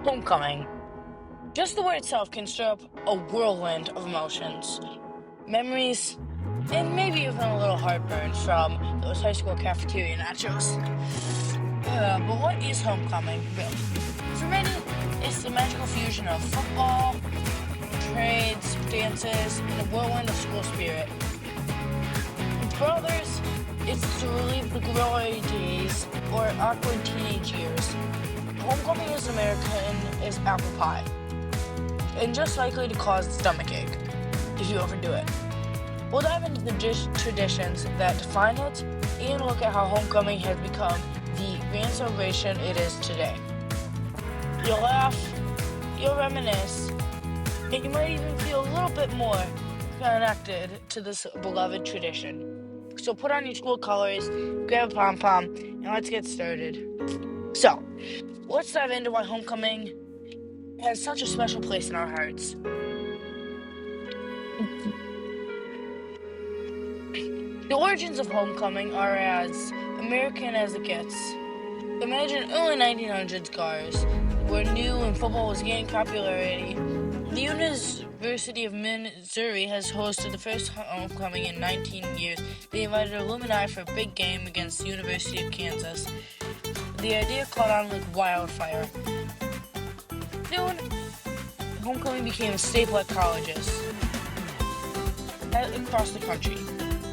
Homecoming. Just the word itself can stir up a whirlwind of emotions, memories, and maybe even a little heartburn from those high school cafeteria nachos. But what is homecoming, really? For many, it's the magical fusion of football, parades, dances, and a whirlwind of school spirit. For others, it's to relieve the glory days or awkward teenage years. Homecoming is American as apple pie, and just likely to cause a stomachache if you overdo it. We'll dive into the traditions that define it and look at how homecoming has become the grand celebration it is today. You'll laugh, you'll reminisce, and you might even feel a little bit more connected to this beloved tradition. So put on your school colors, grab a pom-pom, and let's get started. So, let's dive into why homecoming has such a special place in our hearts. The origins of homecoming are as American as it gets. Imagine early 1900s cars were new and football was gaining popularity. The University of Missouri has hosted the first homecoming in 19 years. They invited alumni for a big game against the University of Kansas. The idea caught on like wildfire. Soon, homecoming became a staple at colleges across the country.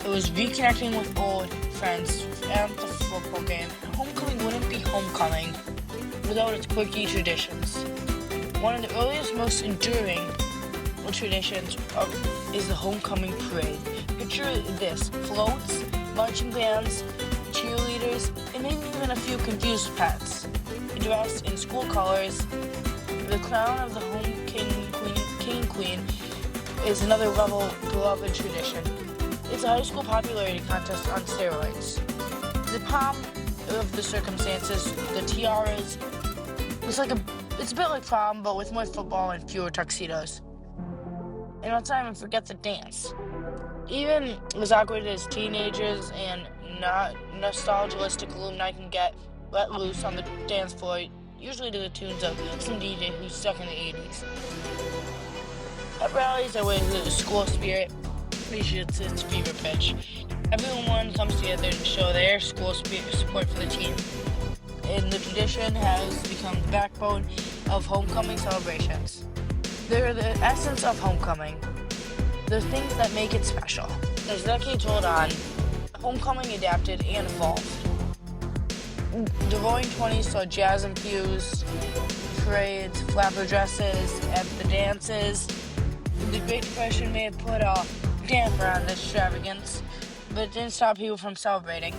It was reconnecting with old friends at the football game. Homecoming wouldn't be homecoming without its quirky traditions. One of the earliest, most enduring traditions is the homecoming parade. Picture this: floats, marching bands, cheerleaders, and maybe even a few confused pets. Dressed in school colors, the crown of the home king and queen is another beloved tradition. It's a high school popularity contest on steroids. The pomp of the circumstances, the tiaras, it's a bit like prom, but with more football and fewer tuxedos. And let's not even forget the dance. Even as awkward as teenagers and not nostalgic alumni can get let loose on the dance floor, usually to the tunes of some DJ who's stuck in the 80s. At rallies are ways the school spirit reaches its fever pitch. Everyone comes together to show their school support for the team. And the tradition has become the backbone of homecoming celebrations. They're the essence of homecoming, the things that make it special. As decades rolled on, homecoming adapted and evolved. The Roaring '20s saw jazz-infused parades, flapper dresses at the dances. The Great Depression may have put a damper on this extravagance, but it didn't stop people from celebrating.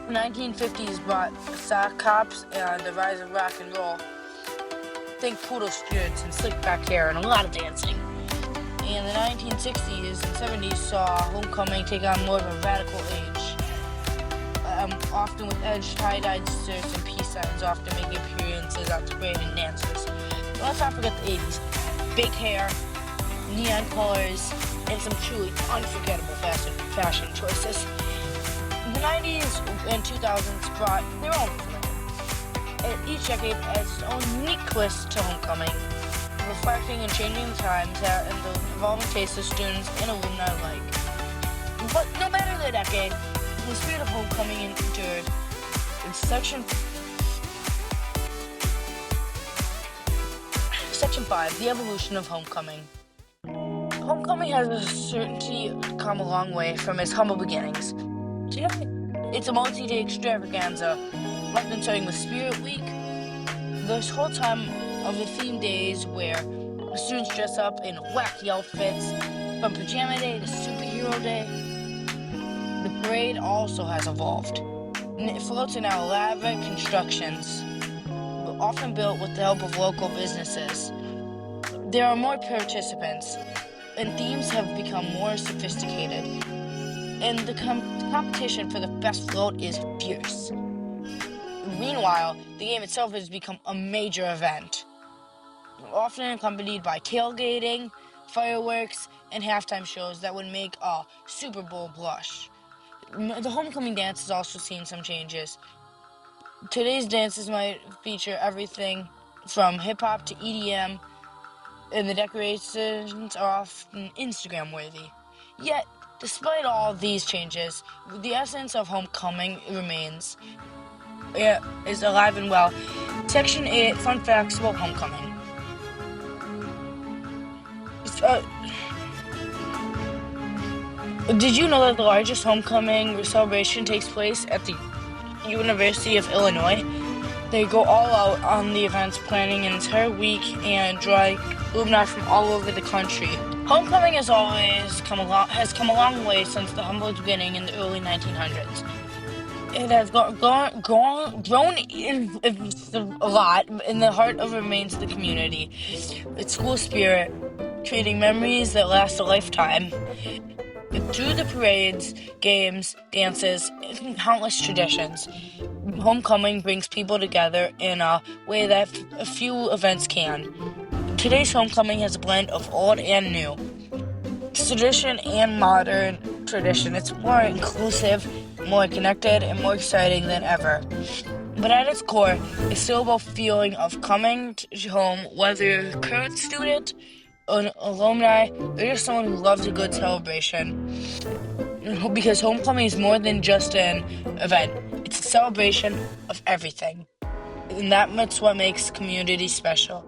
The 1950s brought sock hops and the rise of rock and roll. Think poodle skirts and slick back hair and a lot of dancing. And the 1960s and 70s saw homecoming take on more of a radical age. Often with edged tie-dyed skirts and peace signs often making appearances at the parade and dances. But let's not forget the 80s. Big hair, neon colors, and some truly unforgettable fashion choices. The 90s and 2000s brought their own flair. Each decade adds its own unique twist to homecoming, reflecting and changing the times and the evolving tastes of students and alumni alike. But no matter the decade, the spirit of homecoming endured. In Section 5, the evolution of homecoming. Homecoming has a certainty come a long way from its humble beginnings. Today, it's a multi-day extravaganza, often starting with Spirit Week. This whole time of the themed days where the students dress up in wacky outfits, from Pajama Day to Superhero Day. The parade also has evolved. Floats are now elaborate constructions, often built with the help of local businesses. There are more participants, and themes have become more sophisticated. And the competition for the best float is fierce. Meanwhile, the game itself has become a major event, often accompanied by tailgating, fireworks, and halftime shows that would make a Super Bowl blush. The homecoming dance has also seen some changes. Today's dances might feature everything from hip-hop to EDM, and the decorations are often Instagram-worthy. Yet, despite all these changes, the essence of homecoming remains. It is alive and well. Section 8, Fun Facts about Homecoming. Did you know that the largest homecoming celebration takes place at the University of Illinois? They go all out on the events, planning an entire week and drawing alumni from all over the country. Homecoming has come a long way since the humble beginning in the early 1900s. It has grown a lot in the heart of remains the community. Its school spirit, creating memories that last a lifetime. Through the parades, games, dances, and countless traditions, homecoming brings people together in a way that a few events can. Today's homecoming has a blend of old and new, tradition and modern tradition. It's more inclusive, more connected, and more exciting than ever. But at its core, it's still about feeling of coming home, whether you're a current student, an alumni, or just someone who loves a good celebration. Because homecoming is more than just an event. It's a celebration of everything. And that's what makes community special.